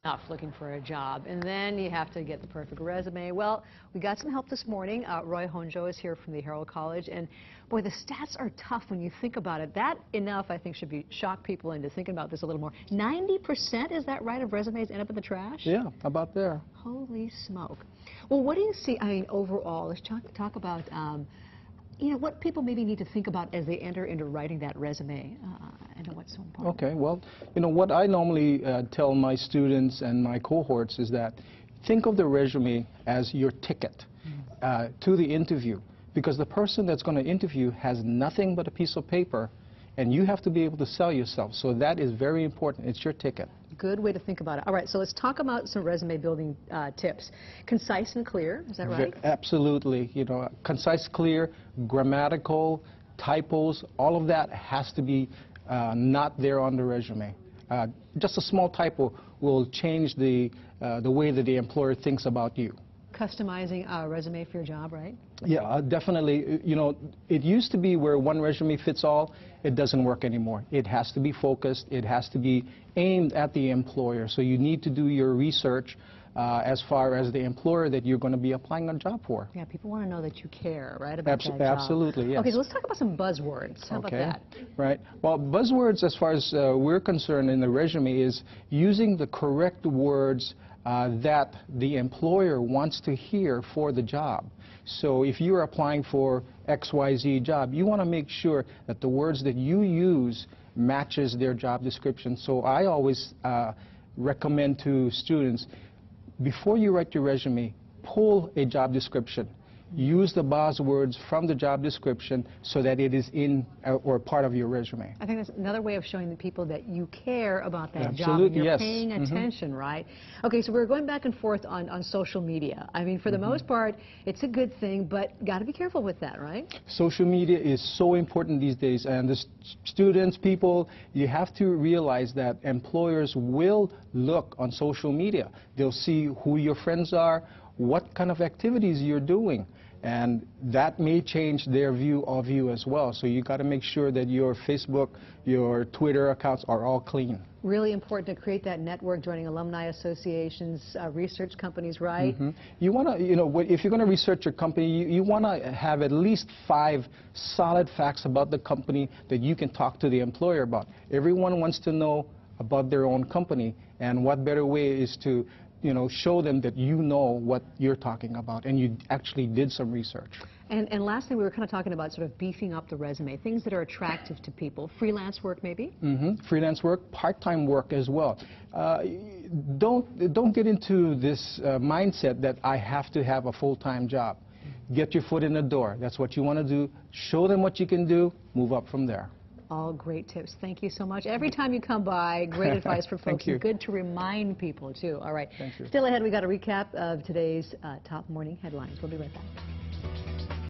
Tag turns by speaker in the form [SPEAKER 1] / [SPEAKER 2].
[SPEAKER 1] enough looking for a job, and then you have to get the perfect resume. Well, we got some help this morning. Roy Honjo is here from the Herald College, and boy, the stats are tough when you think about it. That enough, I think, should shock people into thinking about this a little more. 90%, is that right, of resumes end up in the trash?
[SPEAKER 2] Yeah, about there.
[SPEAKER 1] Holy smoke. Well, what do you see, I mean, overall, let's talk about, you know, what people maybe need to think about as they enter into writing that resume, and what's so important.
[SPEAKER 2] Okay, well, you know, what I normally tell my students and my cohorts is that think of the resume as your ticket to the interview, because the person that's going to interview has nothing but a piece of paper, and you have to be able to sell yourself. So that is very important. It's your ticket.
[SPEAKER 1] Good way to think about it. All right, so let's talk about some resume building tips. Concise and clear, is that right?
[SPEAKER 2] Absolutely. You know, concise, clear, grammatical, typos, all of that has to be not there on the resume. Just a small typo will change the way that the employer thinks about you.
[SPEAKER 1] Customizing a resume for your job, right?
[SPEAKER 2] Yeah, definitely. You know, it used to be where one resume fits all. It doesn't work anymore. It has to be focused. It has to be aimed at the employer. So you need to do your research as far as the employer that you're going to be applying a job for.
[SPEAKER 1] Yeah, people want to know that you care, right, about that job.
[SPEAKER 2] Absolutely, yes.
[SPEAKER 1] Okay, so let's talk about some buzzwords. How about that?
[SPEAKER 2] Right. Well, buzzwords, as far as we're concerned in the resume, is using the correct words that the employer wants to hear for the job. So if you're applying for XYZ job, you want to make sure that the words that you use matches their job description. So I always recommend to students, before you write your resume, pull a job description. Use the buzzwords from the job description so that it is in or part of your resume.
[SPEAKER 1] I think that's another way of showing the people that you care about that
[SPEAKER 2] Absolutely,
[SPEAKER 1] job. You're
[SPEAKER 2] yes.
[SPEAKER 1] paying attention, right? Okay, so we're going back and forth on social media. I mean, for the most part, it's a good thing, but got to be careful with that, right?
[SPEAKER 2] Social media is so important these days, and the students, people, you have to realize that employers will look on social media. They'll see who your friends are, what kind of activities you're doing, and that may change their view of you as well. So you got to make sure that your Facebook, your Twitter accounts are all clean.
[SPEAKER 1] Really important to create that network, joining alumni associations, research companies, right?
[SPEAKER 2] You want to, you know, if you're going to research your company, you want to have at least 5 solid facts about the company that you can talk to the employer about. Everyone wants to know about their own company, and what better way is to, you know, show them that you know what you're talking about and you actually did some research. And
[SPEAKER 1] lastly, we were kind of talking about sort of beefing up the resume, things that are attractive to people. Freelance work, maybe?
[SPEAKER 2] Freelance work, part-time work as well. Don't get into this mindset that I have to have a full-time job. Get your foot in the door. That's what you want to do. Show them what you can do. Move up from there.
[SPEAKER 1] All great tips. Thank you so much. Every time you come by, great advice for folks.
[SPEAKER 2] Thank you.
[SPEAKER 1] Good to remind people, too. All right.
[SPEAKER 2] Thank you.
[SPEAKER 1] Still ahead, we got a recap of today's top morning headlines. We'll be right back.